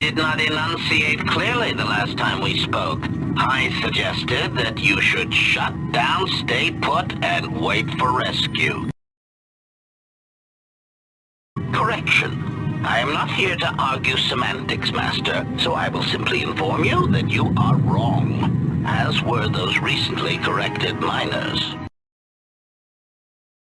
Did not enunciate clearly the last time we spoke. I suggested that you should shut down, stay put, and wait for rescue. Correction. I am not here to argue semantics, Master, so I will simply inform you that you are wrong, as were those recently corrected miners.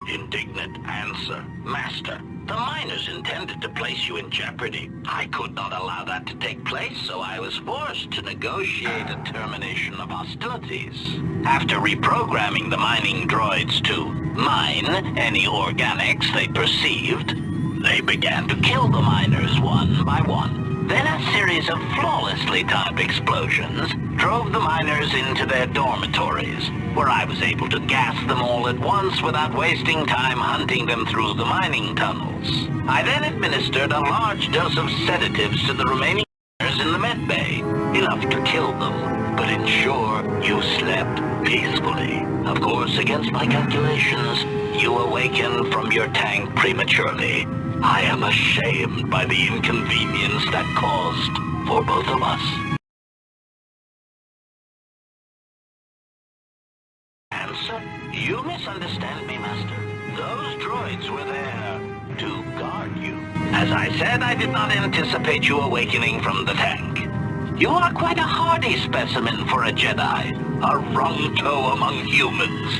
Indignant answer. Master, the miners intended to place you in jeopardy. I could not allow that to take place, so I was forced to negotiate a termination of hostilities. After reprogramming the mining droids to mine any organics they perceived, they began to kill the miners one by one. Then a series of flawlessly timed explosions drove the miners into their dormitories, where I was able to gas them all at once without wasting time hunting them through the mining tunnels. I then administered a large dose of sedatives to the remaining miners in the med bay, enough to kill them, but ensure you slept peacefully. Of course, against my calculations, you awakened from your tank prematurely. I am ashamed by the inconvenience that caused for both of us. Answer? You misunderstand me, Master. Those droids were there to guard you. As I said, I did not anticipate you awakening from the tank. You are quite a hardy specimen for a Jedi, a wrong toe among humans,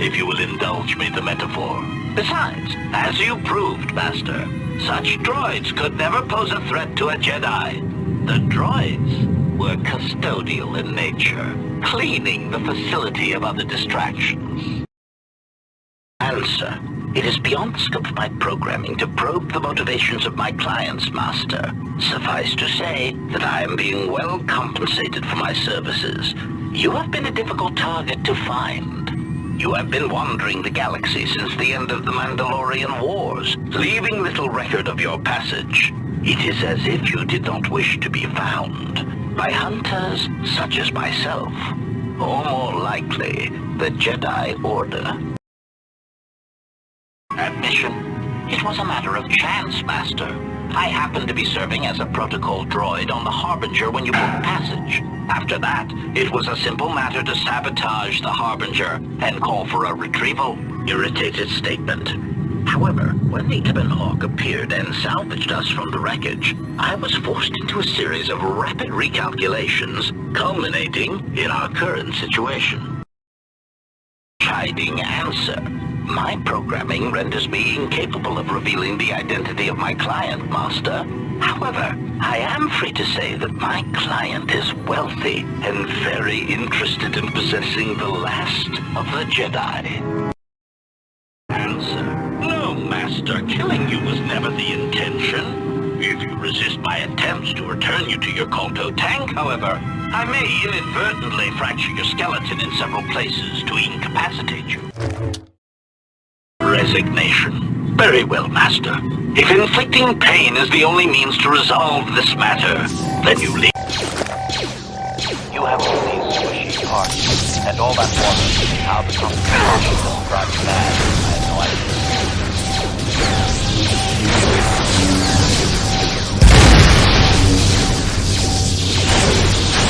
if you will indulge me the metaphor. Besides, as you proved, Master, such droids could never pose a threat to a Jedi. The droids were custodial in nature, cleaning the facility of other distractions. Answer. It is beyond the scope of my programming to probe the motivations of my clients, Master. Suffice to say that I am being well compensated for my services. You have been a difficult target to find. You have been wandering the galaxy since the end of the Mandalorian Wars, leaving little record of your passage. It is as if you did not wish to be found by hunters such as myself, or more likely, the Jedi Order. Admission. It was a matter of chance, Master. I happened to be serving as a protocol droid on the Harbinger when you booked passage. After that, it was a simple matter to sabotage the Harbinger and call for a retrieval. Irritated statement. However, when the Ebon Hawk appeared and salvaged us from the wreckage, I was forced into a series of rapid recalculations, culminating in our current situation. Chiding answer. My programming renders me incapable of revealing the identity of my client, Master. However, I am free to say that my client is wealthy and very interested in possessing the last of the Jedi. Answer. No, Master. Killing you was never the intention. If you resist my attempts to return you to your Kolto tank, however, I may inadvertently fracture your skeleton in several places to incapacitate you. Resignation. Very well, Master. If inflicting pain is the only means to resolve this matter, then you leave. You have all these squishy parts, and all that water, how the concentration will drive you mad. I have no idea.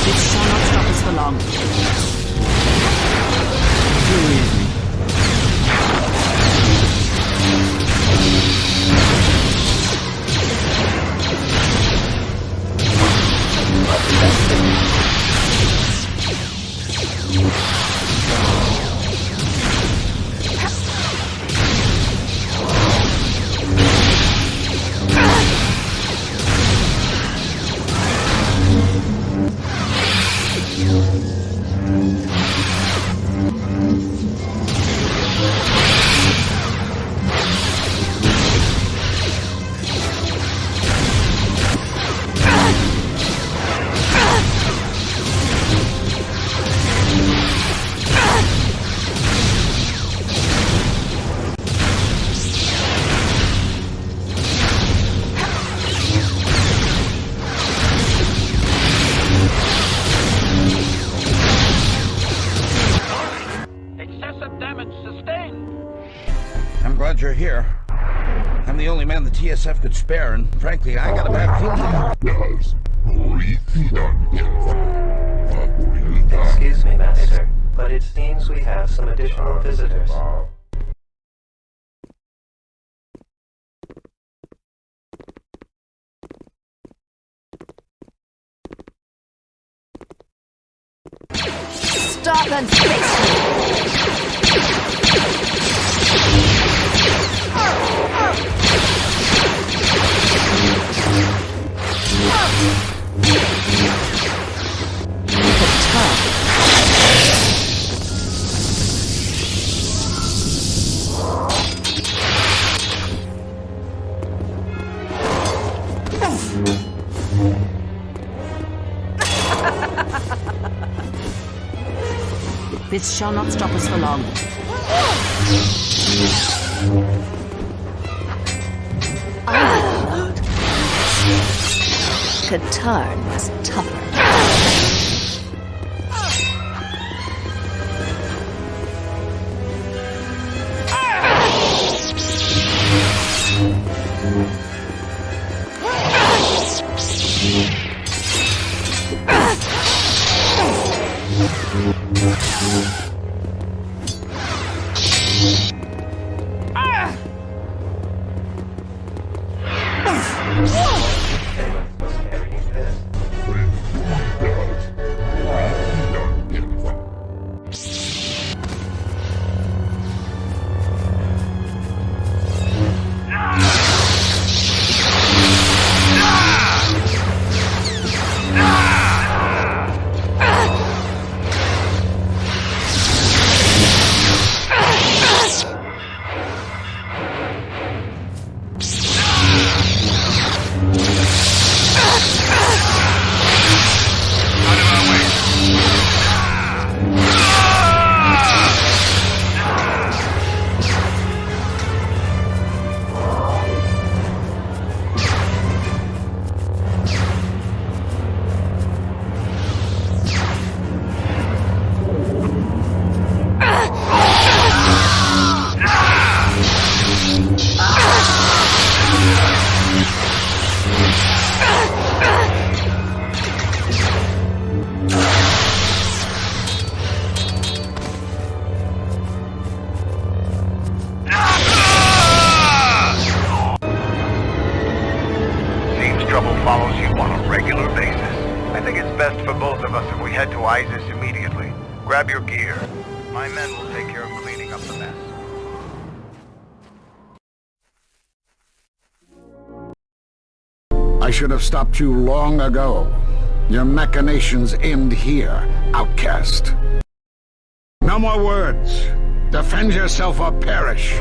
This shall not stop us for long. Too easy. I'm glad you're here. I'm the only man the TSF could spare, and frankly, I got a bad feeling. Yes, Excuse me, Master, but it seems we have some additional visitors. Stop and face me! This shall not stop us for long. Katarn was tougher. Follows you on a regular basis. I think it's best for both of us if we head to ISIS immediately. Grab your gear. My men will take care of cleaning up the mess. I should have stopped you long ago. Your machinations end here, outcast. No more words. Defend yourself or perish.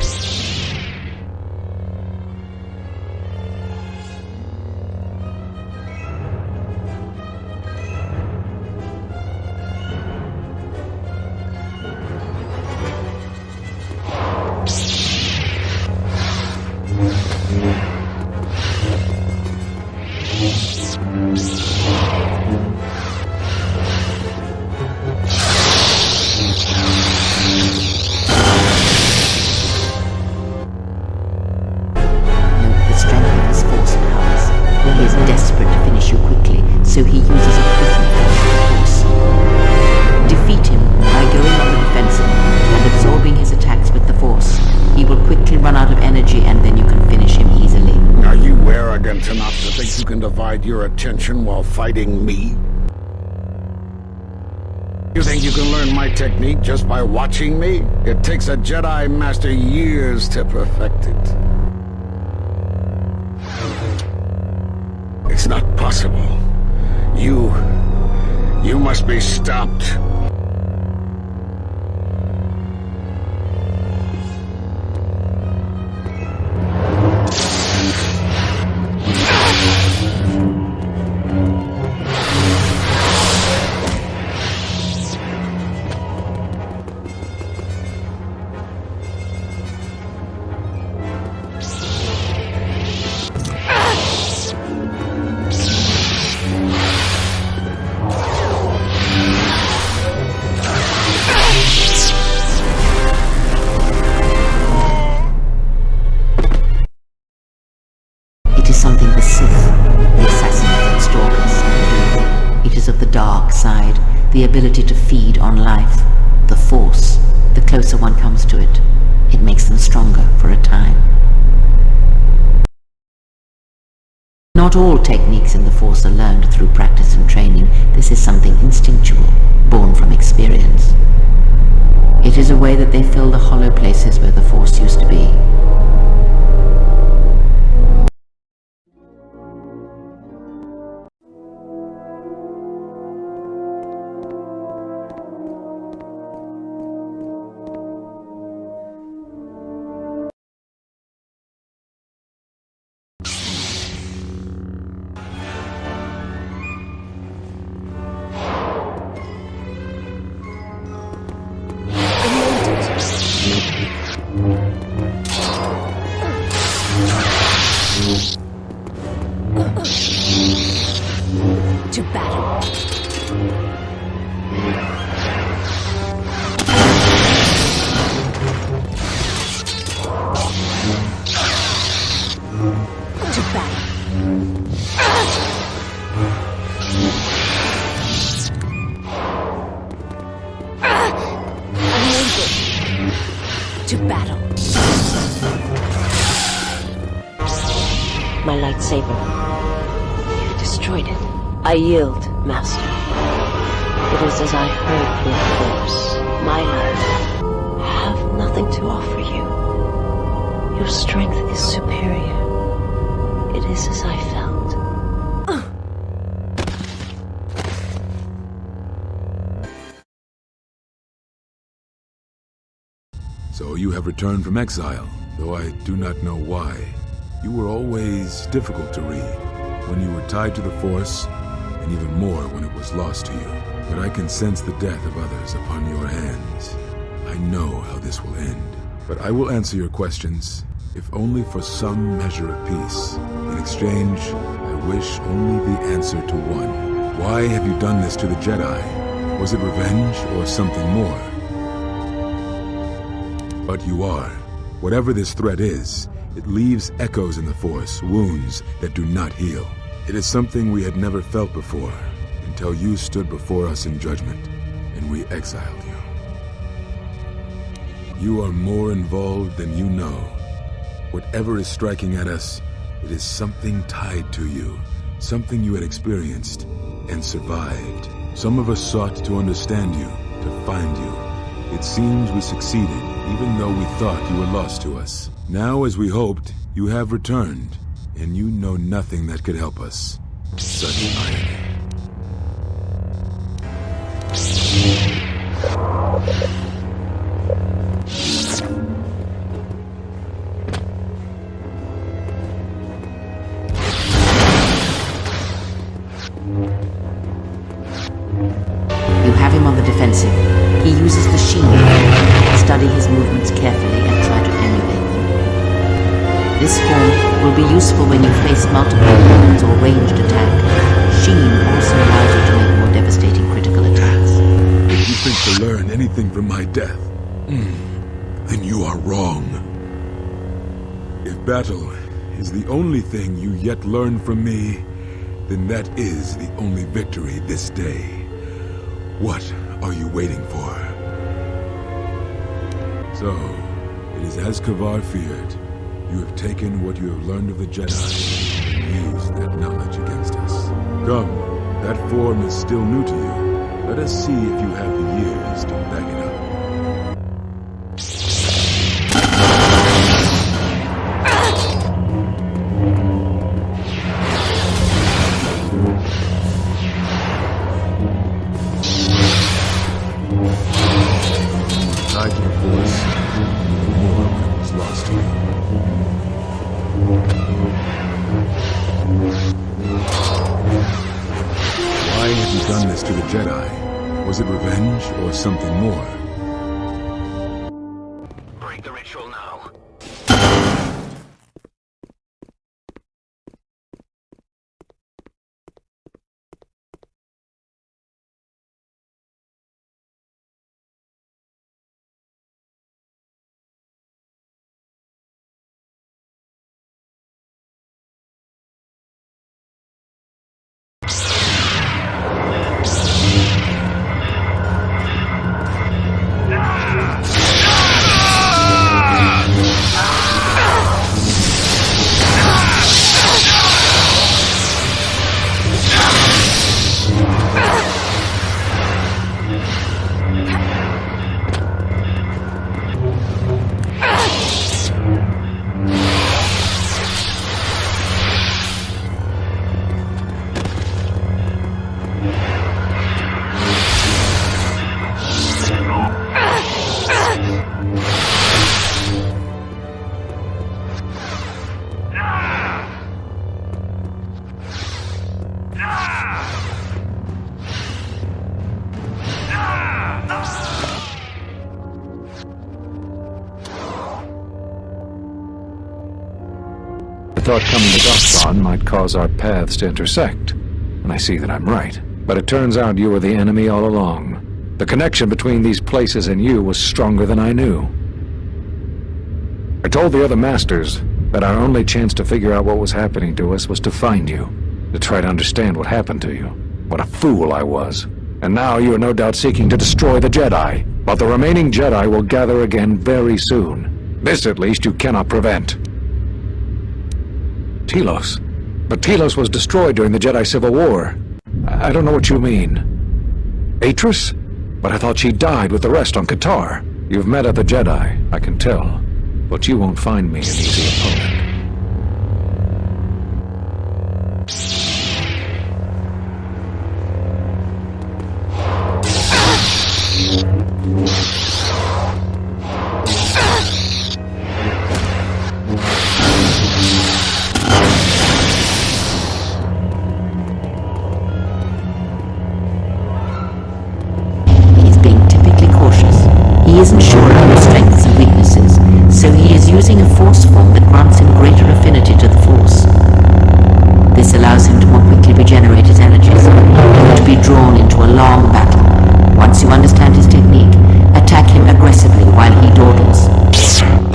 So he uses equipment force. Defeat him by going on the defensive and absorbing his attacks with the force. He will quickly run out of energy and then you can finish him easily. Are you arrogant enough to think you can divide your attention while fighting me? You think you can learn my technique just by watching me? It takes a Jedi Master years to perfect it. It's not possible. You must be stopped. forces of the dark side, the ability to feed on life, the Force. The closer one comes to it, it makes them stronger for a time. Not all techniques in the Force are learned through practice and training. This is something instinctual, born from experience. It is a way that they fill the hollow places where the Force used to be. To battle. To battle. Unable. To battle. My lightsaber. You destroyed it. I yield, Master. It is as I heard through the Force. My life. I have nothing to offer you. Your strength is superior. It is as I felt. So you have returned from exile, though I do not know why. You were always difficult to read, when you were tied to the Force, and even more when it was lost to you. But I can sense the death of others upon your hands. I know how this will end. But I will answer your questions, if only for some measure of peace. In exchange, I wish only the answer to one. Why have you done this to the Jedi? Was it revenge or something more? But you are. Whatever this threat is, it leaves echoes in the Force, wounds that do not heal. It is something we had never felt before, until you stood before us in judgment, and we exiled you. You are more involved than you know. Whatever is striking at us, it is something tied to you, something you had experienced and survived. Some of us sought to understand you, to find you. It seems we succeeded, even though we thought you were lost to us. Now, as we hoped, you have returned, and you know nothing that could help us. Such irony. You have him on the defensive. He uses the Sheen. Study his movements carefully and try to emulate them. This form will be useful when you face multiple opponents or ranged attack. Sheen also allows you to make more devastating critical attacks. If you think to learn anything from my death, then you are wrong. If battle is the only thing you yet learn from me, then that is the only victory this day. What are you waiting for? So, it is as Kavar feared. You have taken what you have learned of the Jedi and used that knowledge against us. Come, that form is still new to you. Let us see if you have the years to back it up. Tied to the Force, even more when it was lost to you. Why have you done this to the Jedi? Was it revenge or something more? Break the ritual now. thought coming to Doxon might cause our paths to intersect. And I see that I'm right. But it turns out you were the enemy all along. The connection between these places and you was stronger than I knew. I told the other masters that our only chance to figure out what was happening to us was to find you, to try to understand what happened to you. What a fool I was. And now you are no doubt seeking to destroy the Jedi. But the remaining Jedi will gather again very soon. This, at least, you cannot prevent. Telos. But Telos was destroyed during the Jedi Civil War. I don't know what you mean. Atris? But I thought she died with the rest on Qatar. You've met other Jedi, I can tell. But you won't find me an easy opponent. He isn't sure of your strengths and weaknesses, so he is using a force form that grants him greater affinity to the Force. This allows him to more quickly regenerate his energies, and to be drawn into a long battle. Once you understand his technique, attack him aggressively while he dawdles.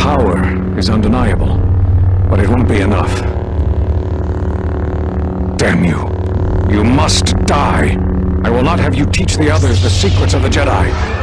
Power is undeniable, but it won't be enough. Damn you. You must die. I will not have you teach the others the secrets of the Jedi.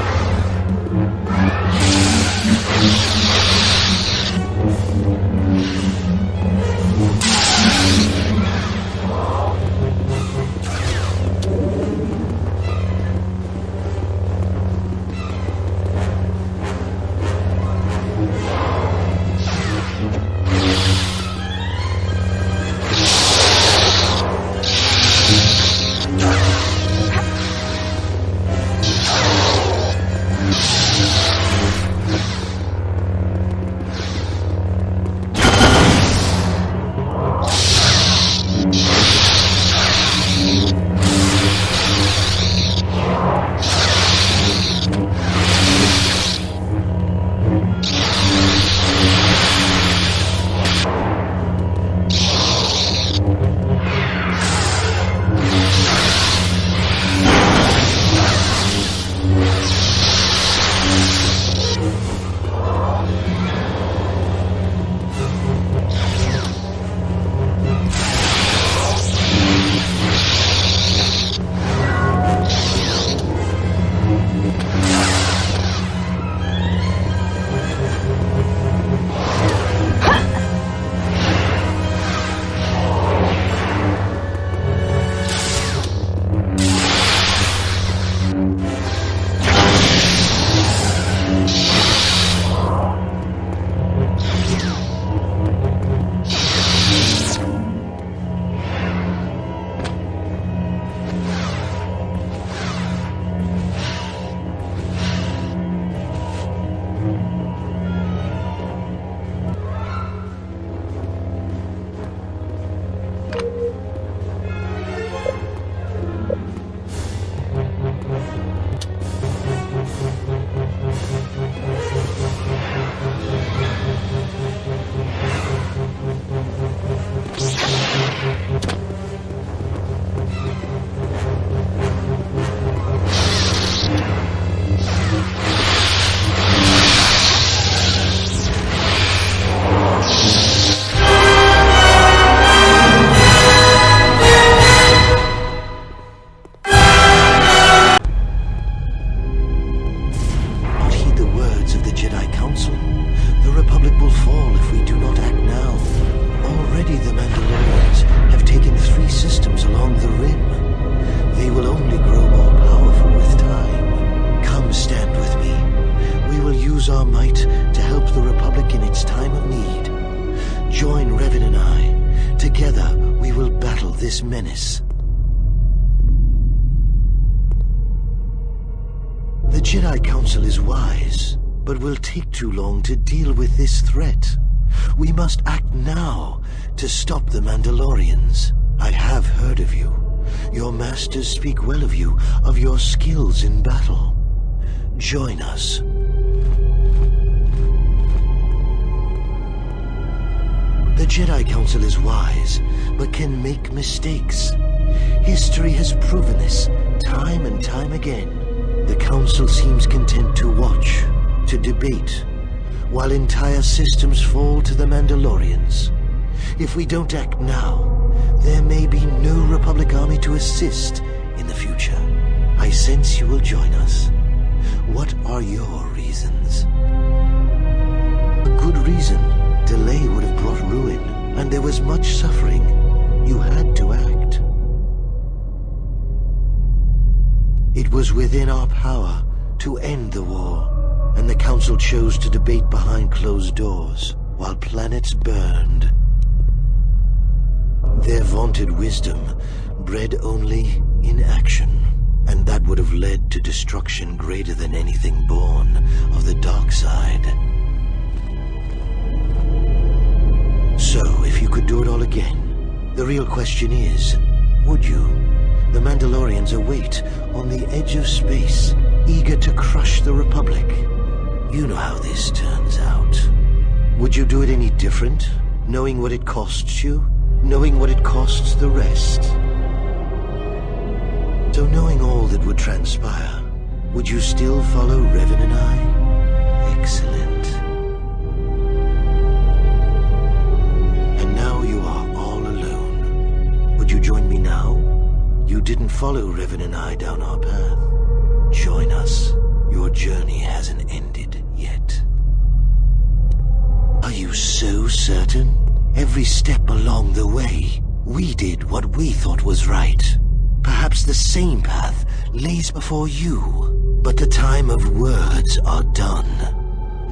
This menace. The Jedi Council is wise, but will take too long to deal with this threat. We must act now to stop the Mandalorians. I have heard of you. Your masters speak well of you, of your skills in battle. Join us. The Jedi Council is wise, but can make mistakes. History has proven this time and time again. The Council seems content to watch, to debate, while entire systems fall to the Mandalorians. If we don't act now, there may be no Republic army to assist in the future. I sense you will join us. What are your reasons? A good reason. Delay would have brought ruin, and there was much suffering. You had to act. It was within our power to end the war, and the Council chose to debate behind closed doors, while planets burned. Their vaunted wisdom bred only inaction, and that would have led to destruction greater than anything born of the dark side. So, if you could do it all again, the real question is, would you? The Mandalorians await on the edge of space, eager to crush the Republic. You know how this turns out. Would you do it any different, knowing what it costs you? Knowing what it costs the rest? So knowing all that would transpire, would you still follow Revan and I? Excellent. And now you are all alone. Would you join me now? You didn't follow Revan and I down our path. Join us. Your journey hasn't ended yet. Are you so certain? Every step along the way, we did what we thought was right. Perhaps the same path lays before you, but the time of words are done.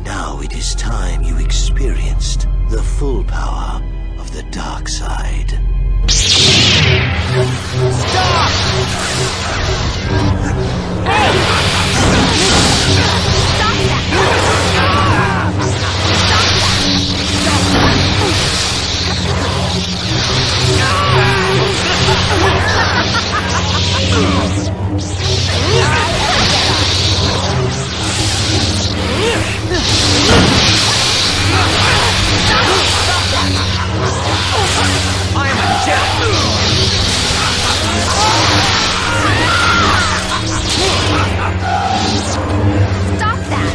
Now it is time you experienced the full power of the dark side. Stop! Stop I am a Stop that!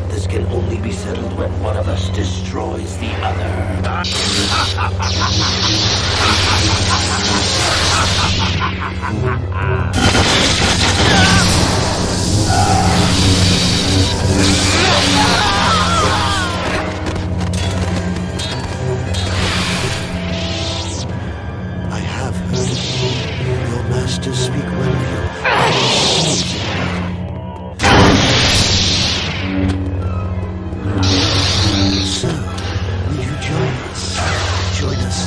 This can only be settled when one of us destroys the other. I have heard your masters speak well of you. So, will you join us? Join us.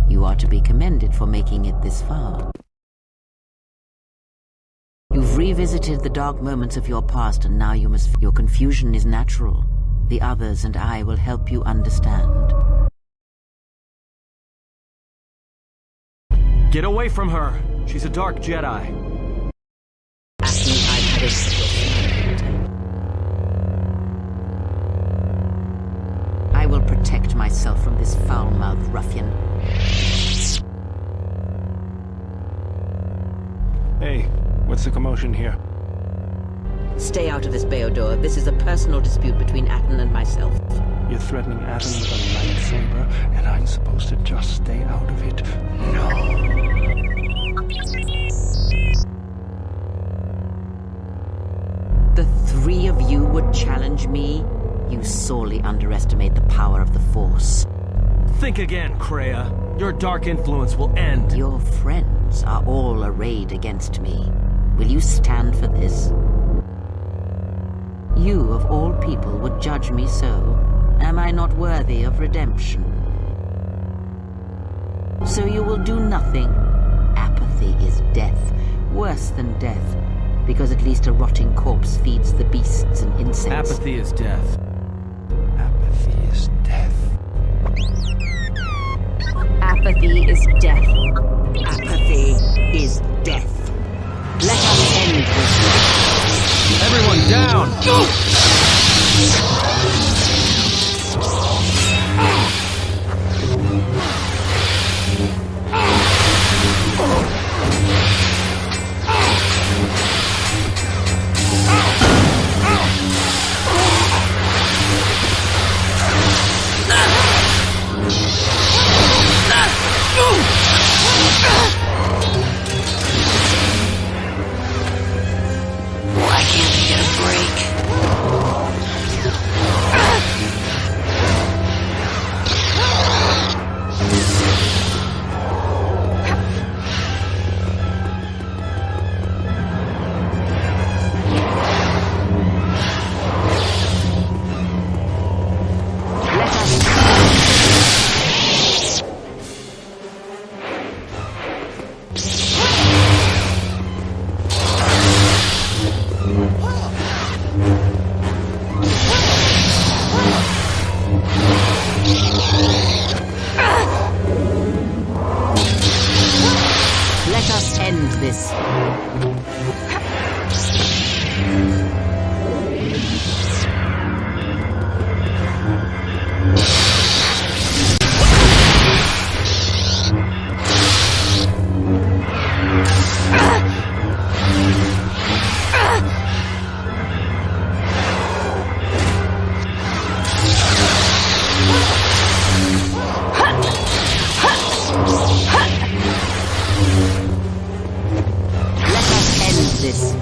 You are to be commended for making it this far. You've revisited the dark moments of your past, and now you must... Your confusion is natural. The others and I will help you understand. Get away from her! She's a dark Jedi. I will protect myself from this foul-mouthed ruffian. Hey, what's the commotion here? Stay out of this, Beodor. This is a personal dispute between Atton and myself. You're threatening Atton with a lightsaber, and I'm supposed to just stay out of it? No. The three of you would challenge me? You sorely underestimate the power of the Force. Think again, Kreia. Your dark influence will end. Your friends are all arrayed against me. Will you stand for this? You, of all people, would judge me so. Am I not worthy of redemption? So you will do nothing. Apathy is death, worse than death, because at least a rotting corpse feeds the beasts and insects. Apathy is death. Apathy is death. Apathy is death. Apathy is death. Let us end this. Everyone down! Why can't we get a break? Let us end this. This.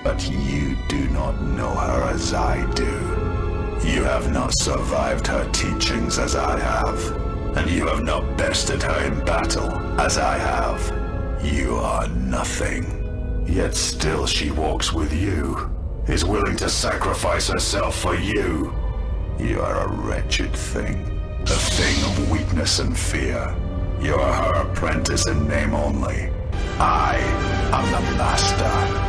But you do not know her as I do. You have not survived her teachings as I have, and you have not bested her in battle as I have. You are nothing. Yet still she walks with you, is willing to sacrifice herself for you. You are a wretched thing, a thing of weakness and fear. You are her apprentice in name only. I am the master.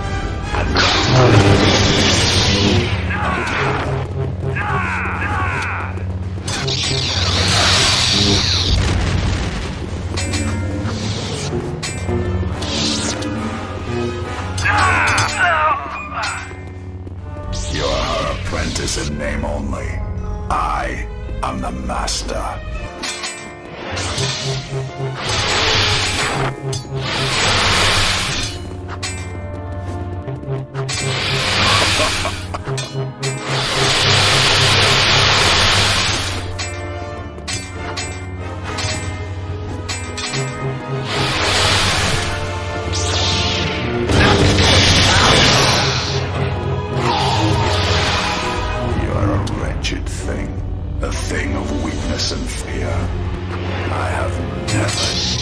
You are her apprentice in name only. I am the master. A thing of weakness and fear. I have never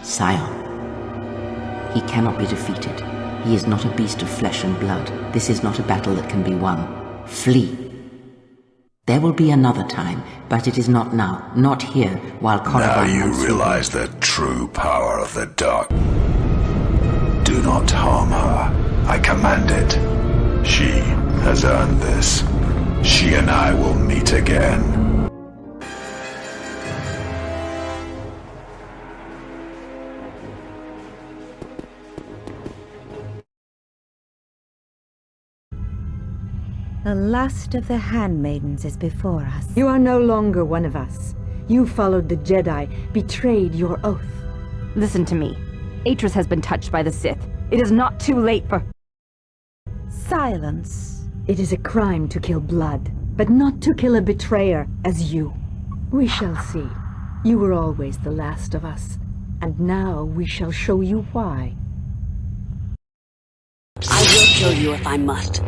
Scion. He cannot be defeated. He is not a beast of flesh and blood. This is not a battle that can be won. Flee. There will be another time, but it is not now, not here, while Korriban... Now you realize the true power of the dark. Do not harm her. I command it. She has earned this. She and I will meet again. The last of the handmaidens is before us. You are no longer one of us. You followed the Jedi, betrayed your oath. Listen to me. Atris has been touched by the Sith. It is not too late for... Silence. It is a crime to kill blood, but not to kill a betrayer as you. We shall see. You were always the last of us, and now we shall show you why. I will kill you if I must.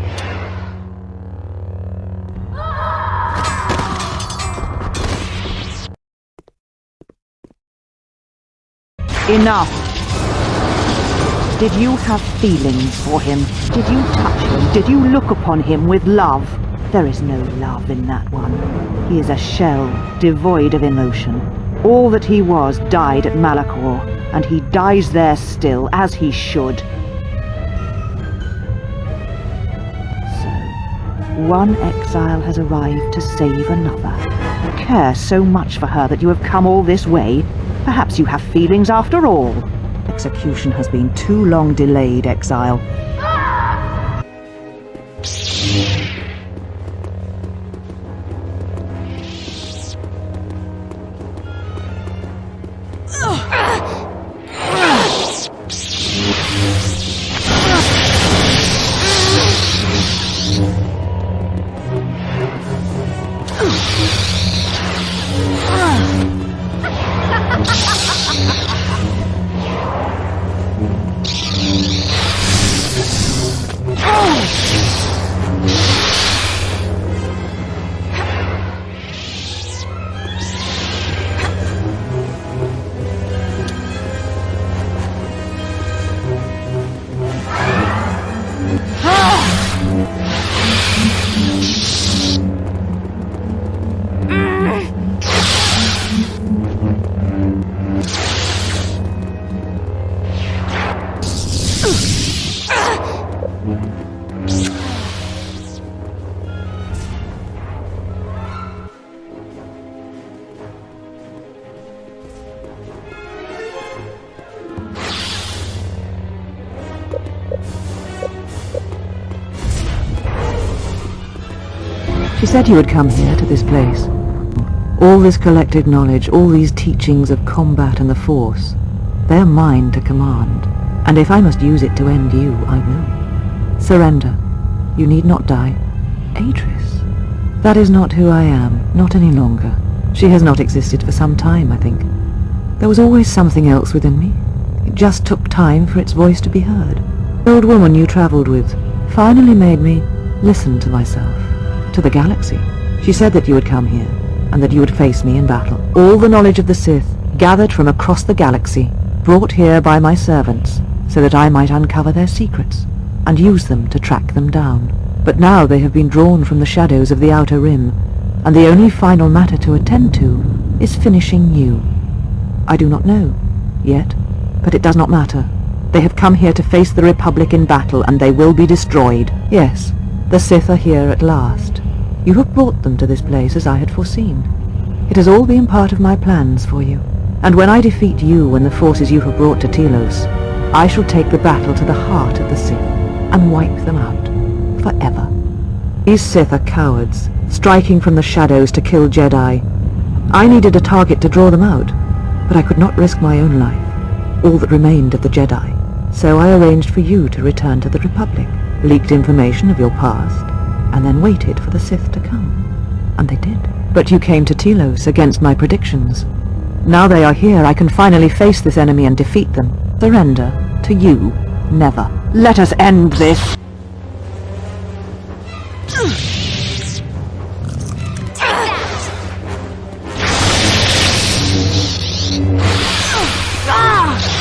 Enough! Did you have feelings for him? Did you touch him? Did you look upon him with love? There is no love in that one. He is a shell, devoid of emotion. All that he was died at Malachor, and he dies there still, as he should. So, one exile has arrived to save another. You care so much for her that you have come all this way. Perhaps you have feelings after all. Execution has been too long delayed, Exile. She said you had come here to this place. All this collected knowledge, all these teachings of combat and the Force, they're mine to command. And if I must use it to end you, I will. Surrender. You need not die. Atris. That is not who I am, not any longer. She has not existed for some time, I think. There was always something else within me. It just took time for its voice to be heard. The old woman you travelled with finally made me listen to myself. To the galaxy. She said that you would come here, and that you would face me in battle. All the knowledge of the Sith, gathered from across the galaxy, brought here by my servants, so that I might uncover their secrets, and use them to track them down. But now they have been drawn from the shadows of the Outer Rim, and the only final matter to attend to is finishing you. I do not know, yet, but it does not matter. They have come here to face the Republic in battle, and they will be destroyed. Yes, the Sith are here at last. You have brought them to this place as I had foreseen. It has all been part of my plans for you. And when I defeat you and the forces you have brought to Telos, I shall take the battle to the heart of the Sith and wipe them out. Forever. These Sith are cowards, striking from the shadows to kill Jedi. I needed a target to draw them out, but I could not risk my own life, all that remained of the Jedi. So I arranged for you to return to the Republic, leaked information of your past, and then waited for the Sith to come. And they did. But you came to Telos against my predictions. Now they are here, I can finally face this enemy and defeat them. Surrender to you, never. Let us end this! Take that!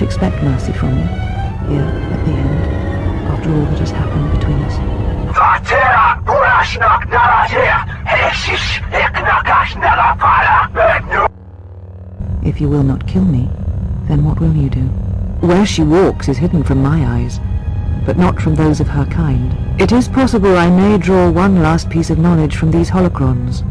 expect mercy from you, here at the end, after all that has happened between us. If you will not kill me, then what will you do? Where she walks is hidden from my eyes, but not from those of her kind. It is possible I may draw one last piece of knowledge from these holocrons.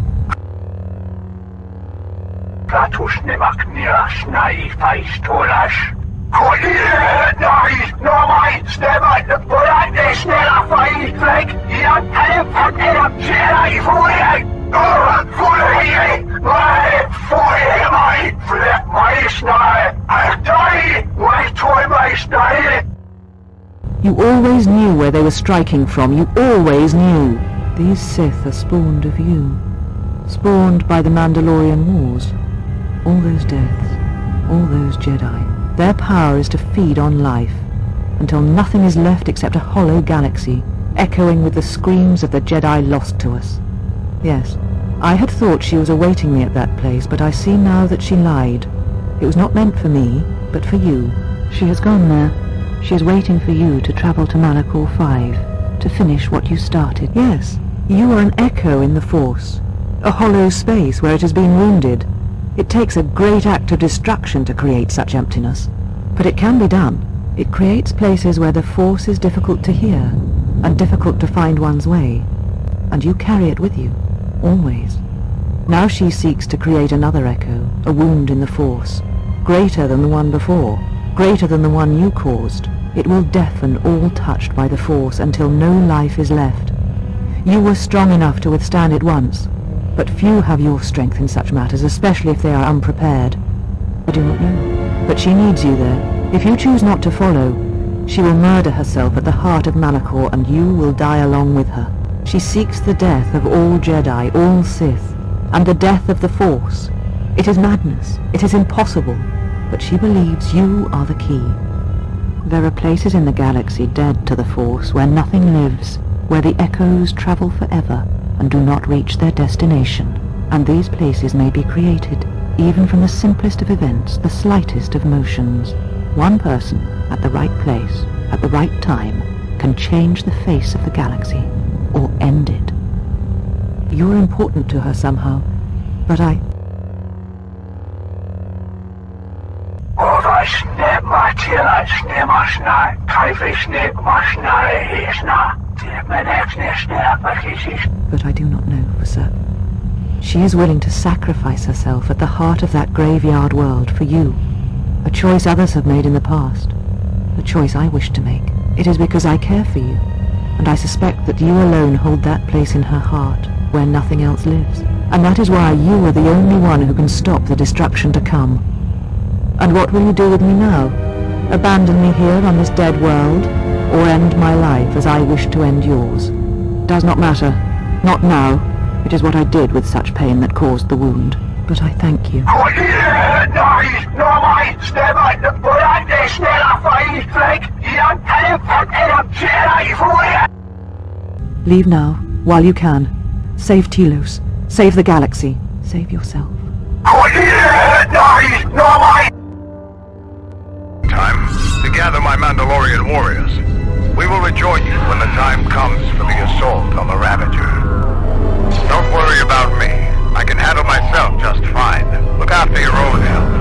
You always knew where they were striking from. You always knew. These Sith are spawned of you. Spawned by the Mandalorian Wars. All those deaths. All those Jedi. Their power is to feed on life, until nothing is left except a hollow galaxy, echoing with the screams of the Jedi lost to us. Yes, I had thought she was awaiting me at that place, but I see now that she lied. It was not meant for me, but for you. She has gone there. She is waiting for you to travel to Malachor 5, to finish what you started. Yes, you are an echo in the Force, a hollow space where it has been wounded. It takes a great act of destruction to create such emptiness, but it can be done. It creates places where the Force is difficult to hear, and difficult to find one's way, and you carry it with you, always. Now she seeks to create another echo, a wound in the Force, greater than the one before, greater than the one you caused. It will deafen all touched by the Force until no life is left. You were strong enough to withstand it once, but few have your strength in such matters, especially if they are unprepared. I do not know, but she needs you there. If you choose not to follow, she will murder herself at the heart of Malachor, and you will die along with her. She seeks the death of all Jedi, all Sith, and the death of the Force. It is madness. It is impossible. But she believes you are the key. There are places in the galaxy dead to the Force where nothing lives, where the echoes travel forever and do not reach their destination. And these places may be created, even from the simplest of events, the slightest of motions. One person, at the right place, at the right time, can change the face of the galaxy, or end it. You're important to her somehow, but I... But I do not know for certain. She is willing to sacrifice herself at the heart of that graveyard world for you. A choice others have made in the past. A choice I wish to make. It is because I care for you, and I suspect that you alone hold that place in her heart where nothing else lives. And that is why you are the only one who can stop the destruction to come. And what will you do with me now? Abandon me here on this dead world, or end my life as I wish to end yours? Does not matter. Not now. It is what I did with such pain that caused the wound. But I thank you. Leave now, while you can. Save Telos. Save the galaxy. Save yourself. Time to gather my Mandalorian warriors. We will rejoin you when the time comes for the assault on the Ravager. Don't worry about me. I can handle myself just fine. Look after your own health.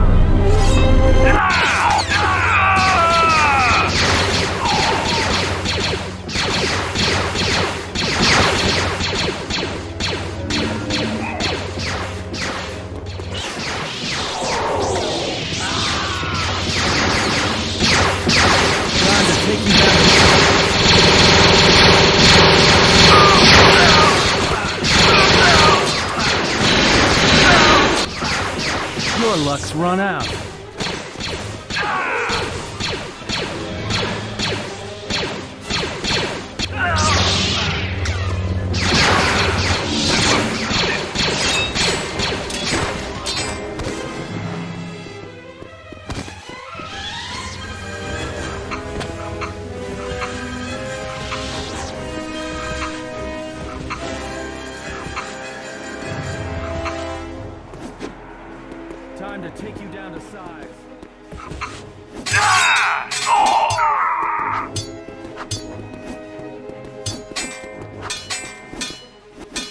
Your luck's run out. Time to take you down to size.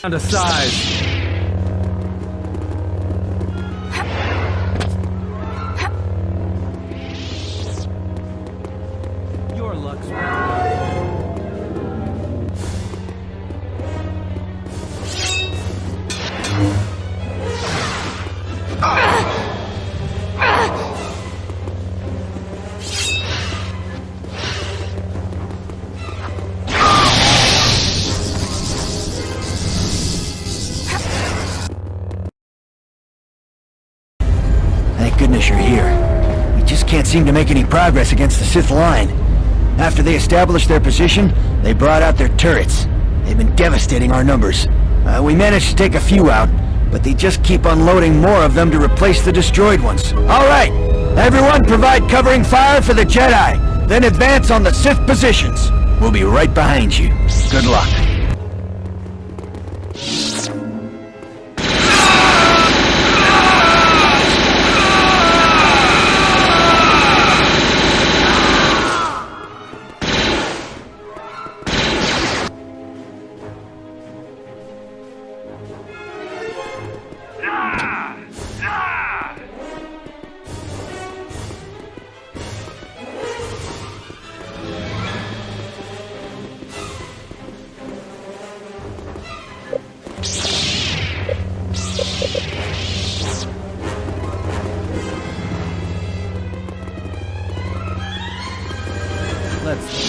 Down to size. Your luck's run out. Thank goodness you're here. We just can't seem to make any progress against the Sith line. After they established their position, they brought out their turrets. They've been devastating our numbers. We managed to take a few out, but they just keep unloading more of them to replace the destroyed ones. All right, everyone provide covering fire for the Jedi, then advance on the Sith positions. We'll be right behind you. Good luck. Let's...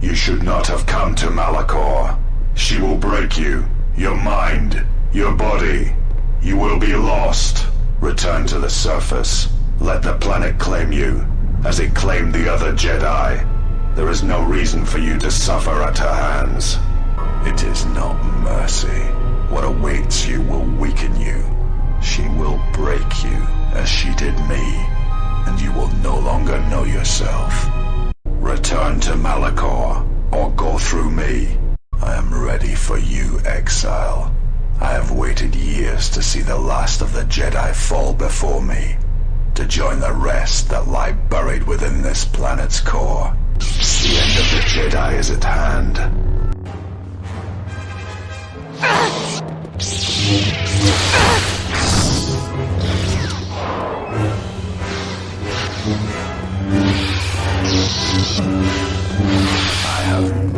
You should not have come to Malachor. She will break you, your mind, your body. You will be lost. Return to the surface. Let the planet claim you, as it claimed the other Jedi. There is no reason for you to suffer at her hands. It is not mercy. What awaits you will weaken you. She will break you, as she did me, and you will no longer know yourself. Return to Malachor, or go through me. I am ready for you, exile. I have waited years to see the last of the Jedi fall before me, to join the rest that lie buried within this planet's core. The end of the Jedi is at hand. I have...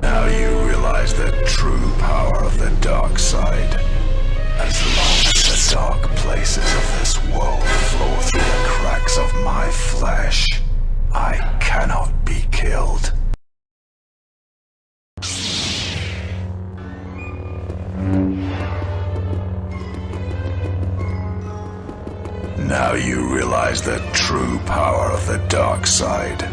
Now you realize the true power of the dark side. As long as the dark places of this world flow through the cracks of my flesh, I cannot be killed. Now you realize the true power of the dark side.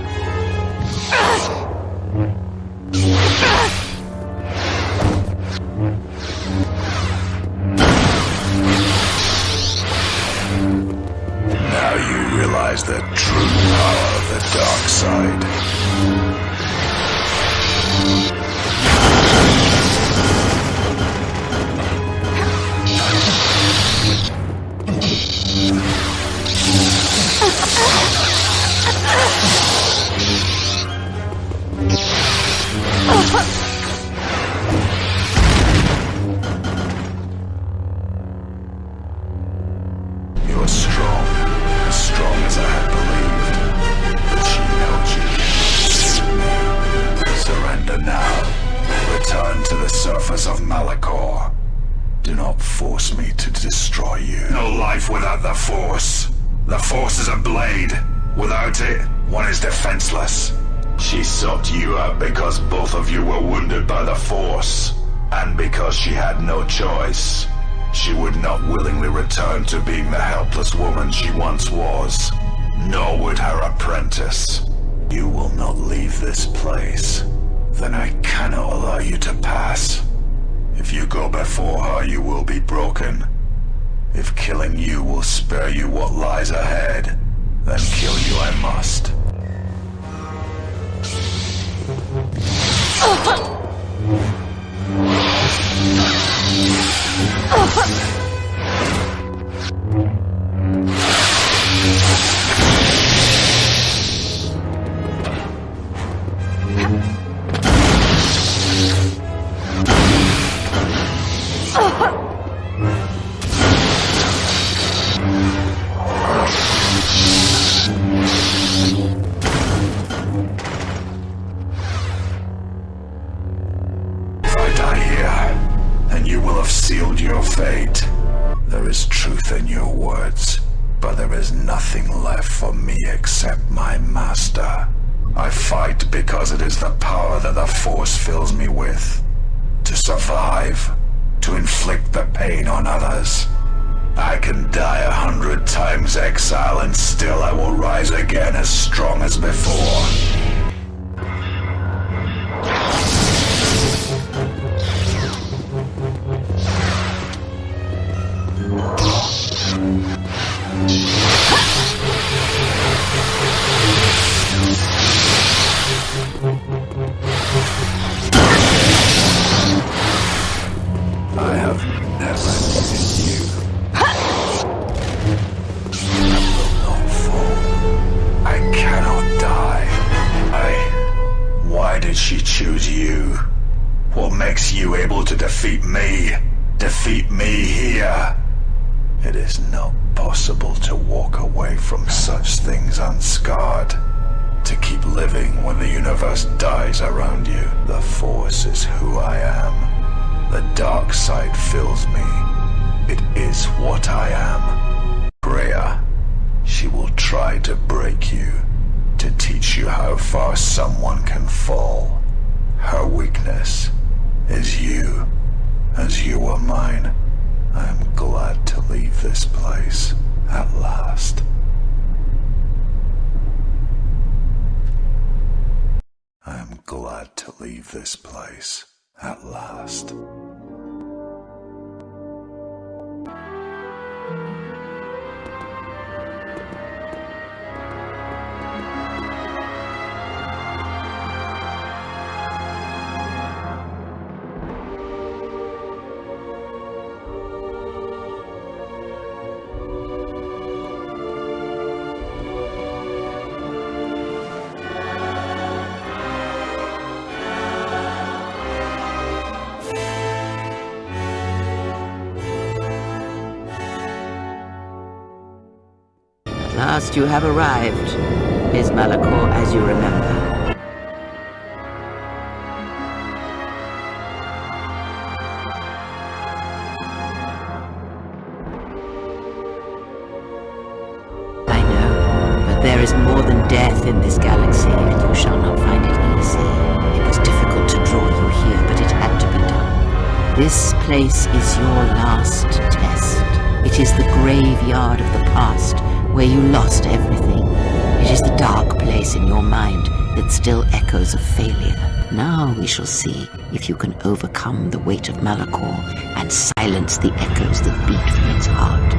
Now you realize the true power of the dark side. You are strong, as strong as I had believed, but she knows you. Surrender now. Return to the surface of Malachor. Do not force me to destroy you. No life without the Force. The Force is a blade. Without it, one is defenseless. She sought you out because both of you were wounded by the Force, and because she had no choice. She would not willingly return to being the helpless woman she once was, nor would her apprentice. You will not leave this place. Then I cannot allow you to pass. If you go before her, you will be broken. If killing you will spare you what lies ahead, then kill you I must. If I die here, then you will have sealed your fate. There is truth in your words, but there is nothing left for me except my master. I fight because it is the power that the Force fills me with. To survive, to inflict the pain on others. I can die 100 times exile and still I will rise again as strong as before. I have never needed you. I will not fall. I cannot die. Why did she choose you? What makes you able to defeat me? Defeat me here? It is not possible to walk away from such things unscarred. To keep living when the universe dies around you. The Force is who I am. The dark side fills me. It is what I am. Kreia, she will try to break you, to teach you how far someone can fall. Her weakness is you, as you are mine. I am glad to leave this place, at last. I am glad to leave this place, at last. At last you have arrived, Miss Malachor, as you remember. I know, but there is more than death in this galaxy, and you shall not find it easy. It was difficult to draw you here, but it had to be done. This place is your last test. It is the graveyard of the past, where you lost everything. It is the dark place in your mind that still echoes of failure. Now we shall see if you can overcome the weight of Malachor and silence the echoes that beat from its heart.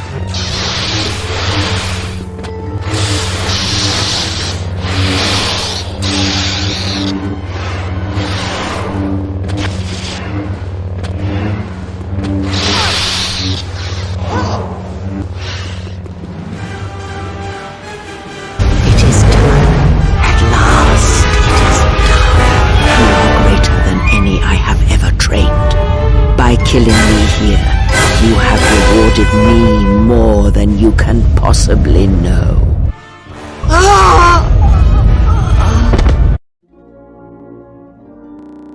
It is done. At last, it is done. You are greater than any I have ever trained. By killing me here, you have rewarded me more than you can possibly know. Ah!